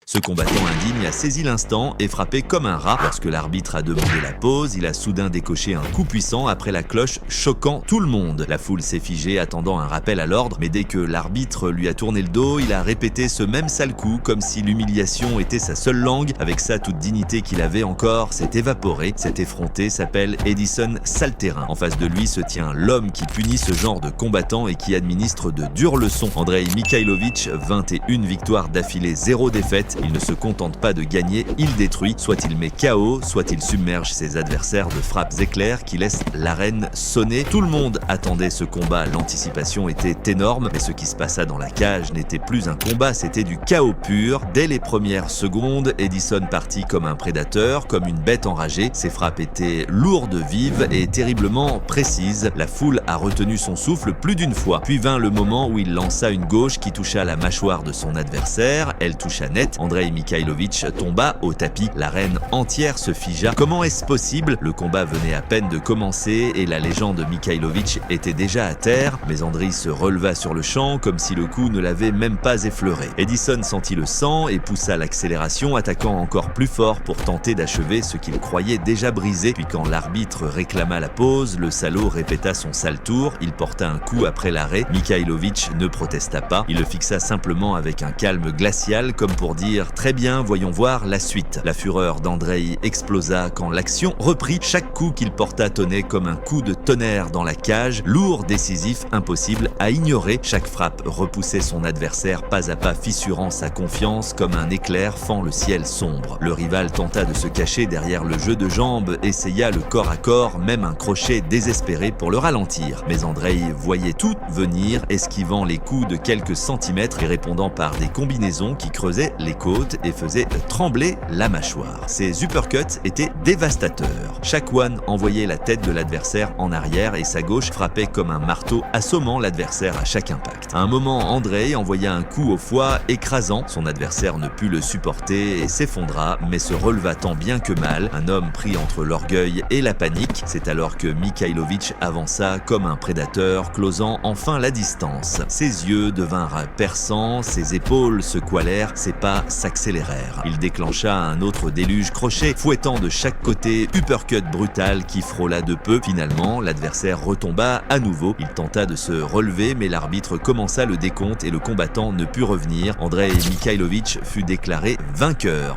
Ce combattant indigne a saisi l'instant et frappé comme un rat. Lorsque l'arbitre a demandé la pause, il a soudain décoché un coup puissant après la cloche, choquant tout le monde. La foule s'est figée attendant un rappel à l'ordre, mais dès que l'arbitre lui a tourné le dos, il a répété ce même sale coup comme si l'humiliation était sa seule langue. Avec ça, toute dignité qu'il avait encore s'est évaporée. Cet effronté s'appelle Edison Salterin. En face de lui se tient l'homme qui punit ce genre de combattant et qui administre de dures leçons. Andrei Mikhailovic, 21 victoires d'affilée, 0 défaite. Il ne se contente pas de gagner, il détruit. Soit il met KO, soit il submerge ses adversaires de frappes éclairs qui laissent l'arène sonner. Tout le monde attendait ce combat, l'anticipation était énorme, mais ce qui se passa dans la cage n'était plus un combat, c'était du chaos pur. Dès les premières secondes, Edison partit comme un prédateur, comme une bête enragée. Ses frappes étaient lourdes, vives et terriblement précises. La foule a retenu son souffle plus d'une fois. Puis vint le moment où il lança une gauche qui toucha la mâchoire de son adversaire. Elle toucha net. Andrei Mikhailovic tomba au tapis. L'arène entière se figea. Comment est-ce possible? Le combat venait à peine de commencer et la légende Mikhailovic était déjà à terre. Mais Andrei se releva sur le champ comme si le coup ne l'avait même pas effleuré. Edison sentit le sang et poussa l'accélération, attaquant encore plus fort pour tenter d'achever ce qu'il croyait déjà brisé. Puis quand l'arbitre réclama la pause, le salaud répéta son sale tour. Il porta un coup après l'arrêt. Mikhailovic ne protesta pas. Il le fixa simplement avec un calme glacial comme pour dire « Très bien, voyons voir la suite ». La fureur d'Andrei explosa quand l'action reprit. Chaque coup qu'il porta tonnait comme un coup de tonnerre dans la cage, lourd, décisif, impossible à ignorer. Chaque frappe repoussait son adversaire pas à pas, fissurant sa confiance comme un éclair fend le ciel sombre. Le rival tenta de se cacher derrière le jeu de jambes, essaya le corps à corps, même un crochet désespéré pour le ralentir. Mais Andrei voyait tout venir, esquivant les coups de quelques centimètres et répondant par des combinaisons qui creusaient les côtes et faisaient trembler la mâchoire. Ses uppercuts étaient dévastateurs. Chaque one envoyait la tête de l'adversaire en arrière et sa gauche frappait comme un marteau, assommant l'adversaire à chaque impact. À un moment, Andrei envoya un coup au foie écrasant. Son adversaire ne put le supporter et s'effondra, mais se releva tant bien que mal, un homme pris entre l'orgueil et la panique. C'est alors que Mikhailovic avança comme un prédateur, closant enfin la distance. Ses yeux devinrent perçants, ses épaules se coalèrent, ses pas s'accélérèrent. Il déclencha un autre déluge crochet, fouettant de chaque côté, uppercut brutal qui frôla de peu. Finalement, l'adversaire retomba à nouveau. Il tenta de se relever, mais l'arbitre commença le décompte et le combattant ne put revenir. Andrei Mikhailovic fut déclaré vainqueur.